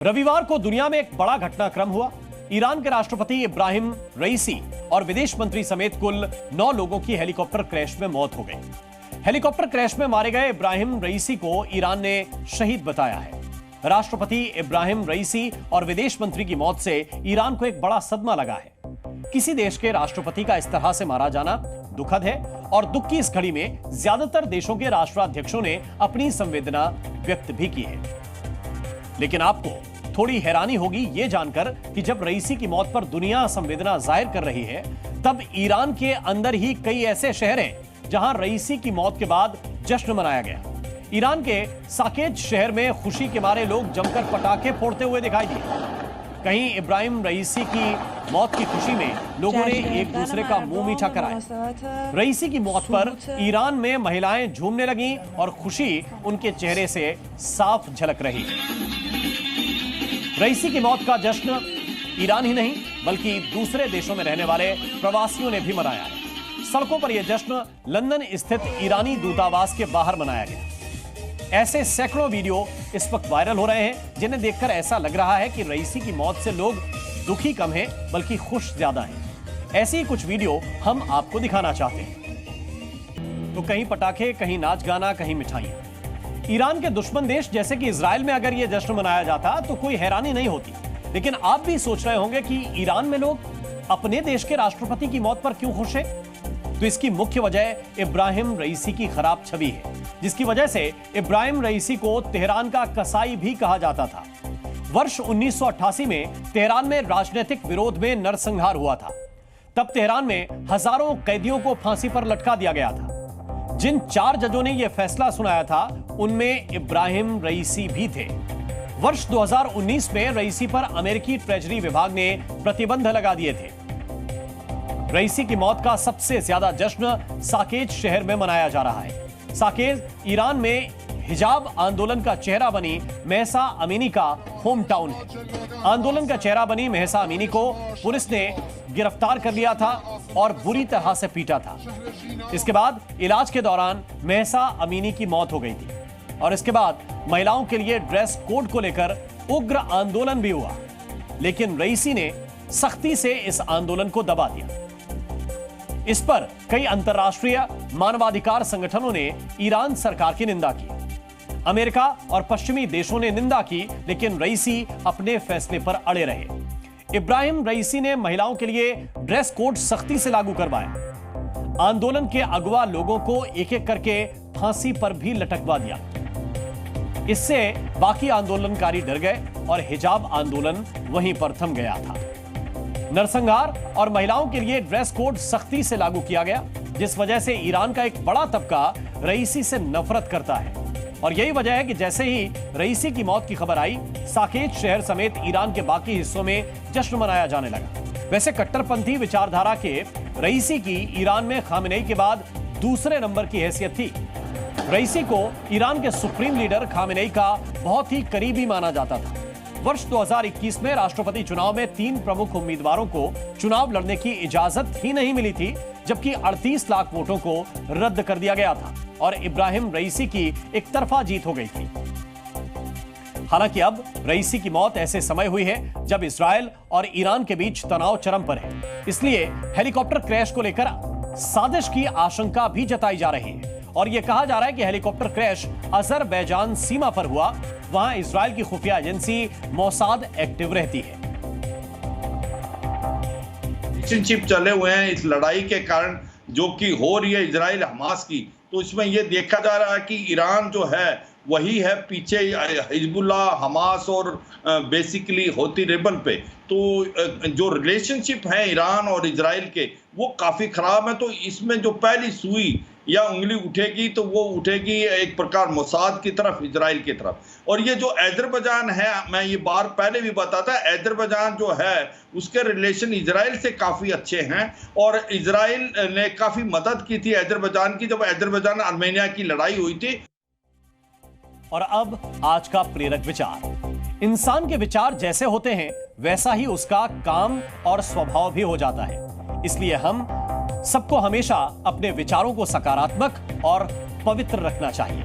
रविवार को दुनिया में एक बड़ा घटनाक्रम हुआ। ईरान के राष्ट्रपति इब्राहिम रईसी और विदेश मंत्री समेत कुल 9 लोगों की हेलीकॉप्टर क्रैश में मौत हो गई। हेलीकॉप्टर क्रैश में मारे गए इब्राहिम रईसी को ईरान ने शहीद बताया है। राष्ट्रपति इब्राहिम रईसी और विदेश मंत्री की मौत से ईरान को एक बड़ा सदमा लगा है। किसी देश के राष्ट्रपति का इस तरह से मारा जाना दुखद है और दुख की इस घड़ी में ज्यादातर देशों के राष्ट्राध्यक्षों ने अपनी संवेदना व्यक्त भी की है। लेकिन आपको थोड़ी हैरानी होगी यह जानकर कि जब रईसी की मौत पर दुनिया संवेदना जाहिर कर रही है, तब ईरान के अंदर ही कई ऐसे शहर हैं जहां रईसी की मौत के बाद जश्न मनाया गया। ईरान के साकेत शहर में खुशी के मारे लोग जमकर पटाखे फोड़ते हुए दिखाई दिए। कहीं इब्राहिम रईसी की मौत की खुशी में लोगों ने एक दूसरे का मुंह मीठा कराया। रईसी की मौत पर ईरान में महिलाएं झूमने लगीं और खुशी उनके चेहरे से साफ झलक रही। रईसी की मौत का जश्न ईरान ही नहीं बल्कि दूसरे देशों में रहने वाले प्रवासियों ने भी मनाया है। सड़कों पर यह जश्न लंदन स्थित ईरानी दूतावास के बाहर मनाया गया। ऐसे सैकड़ों वीडियो इस वक्त वायरल हो रहे हैं जिन्हें देखकर ऐसा लग रहा है कि रईसी की मौत से लोग दुखी कम हैं बल्कि खुश ज्यादा हैं। ऐसे ही कुछ वीडियो हम आपको दिखाना चाहते हैं। तो कहीं पटाखे, कहीं नाच गाना, कहीं मिठाइयां। ईरान के दुश्मन देश जैसे कि इजराइल में अगर यह जश्न मनाया जाता तो कोई हैरानी नहीं होती। लेकिन आप भी सोच रहे होंगे कि ईरान में लोग अपने देश के राष्ट्रपति की मौत पर क्यों खुश हैं? तो इसकी मुख्य वजह इब्राहिम रईसी की खराब छवि है, जिसकी वजह से इब्राहिम रईसी को तेहरान का कसाई भी कहा जाता था। वर्ष 1988 में तेहरान में राजनीतिक विरोध में नरसंहार हुआ था। तब तेहरान में हजारों कैदियों को फांसी पर लटका दिया गया था। जिन 4 जजों ने यह फैसला सुनाया था उनमें इब्राहिम रईसी भी थे। वर्ष 2019 में रईसी पर अमेरिकी ट्रेजरी विभाग ने प्रतिबंध लगा दिए थे। रईसी की मौत का सबसे ज्यादा जश्न साकेत शहर में मनाया जा रहा है। साकेत ईरान में हिजाब आंदोलन का चेहरा बनी महसा अमीनी का होम टाउन है। आंदोलन का चेहरा बनी महसा अमीनी को पुलिस ने गिरफ्तार कर लिया था और बुरी तरह से पीटा था। इसके बाद इलाज के दौरान महसा अमीनी की मौत हो गई थी और इसके बाद महिलाओं के लिए ड्रेस कोड को लेकर उग्र आंदोलन भी हुआ। लेकिन रईसी ने सख्ती से इस आंदोलन को दबा दिया। इस पर कई अंतर्राष्ट्रीय मानवाधिकार संगठनों ने ईरान सरकार की निंदा की। अमेरिका और पश्चिमी देशों ने निंदा की, लेकिन रईसी अपने फैसले पर अड़े रहे। इब्राहिम रईसी ने महिलाओं के लिए ड्रेस कोड सख्ती से लागू करवाया। आंदोलन के अगवा लोगों को एक एक करके फांसी पर भी लटकवा दिया। इससे बाकी आंदोलनकारी डर गए और हिजाब आंदोलन वहीं पर थम गया था। नरसंहार और महिलाओं के लिए ड्रेस कोड सख्ती से लागू किया गया, जिस वजह से ईरान का एक बड़ा तबका रईसी से नफरत करता है। और यही वजह है कि जैसे ही रईसी की मौत की खबर आई, साकेत शहर समेत ईरान के बाकी हिस्सों में जश्न मनाया जाने लगा। वैसे कट्टरपंथी विचारधारा के रईसी की ईरान में खामेनेई के बाद दूसरे नंबर की हैसियत थी। रईसी को ईरान के सुप्रीम लीडर खामेनेई का बहुत ही करीबी माना जाता था। वर्ष 2021 में राष्ट्रपति चुनाव में 3 प्रमुख उम्मीदवारों को चुनाव लड़ने की इजाजत ही नहीं मिली थी, जबकि 38 लाख वोटों को रद्द कर दिया गया था और इब्राहिम रईसी की एक तरफा जीत हो गई थी। हालांकि अब रईसी की मौत ऐसे समय हुई है जब इजराइल और ईरान के बीच तनाव चरम पर है। इसलिए हेलीकॉप्टर क्रैश को लेकर साजिश की आशंका भी जताई जा रही है और यह कहा जा रहा है कि हेलीकॉप्टर क्रैश अजरबैजान सीमा पर हुआ। वहां इजराइल की खुफिया एजेंसी मोसाद एक्टिव रहती है। रिलेशनशिप चले हुए हैं इस लड़ाई के कारण जो कि हो रही है इजराइल हमास की। तो इसमें यह देखा जा रहा है कि ईरान जो है वही है पीछे हिजबुल्लाह, हमास और बेसिकली हौती रेबल पे। तो जो रिलेशनशिप है ईरान और इजराइल के वो काफ़ी ख़राब है। तो इसमें जो पहली सुई या उंगली उठेगी तो वो उठेगी एक प्रकार मोसाद की तरफ, इजराइल की तरफ। और ये जो अजरबैजान है, मैं ये बार पहले भी बताता, अजरबैजान जो है उसके रिलेशन इजराइल से काफ़ी अच्छे हैं और इजराइल ने काफ़ी मदद की थी अजरबैजान की जब अजरबैजान आर्मेनिया की लड़ाई हुई थी। और अब आज का प्रेरक विचार। इंसान के विचार जैसे होते हैं वैसा ही उसका काम और स्वभाव भी हो जाता है। इसलिए हम सबको हमेशा अपने विचारों को सकारात्मक और पवित्र रखना चाहिए।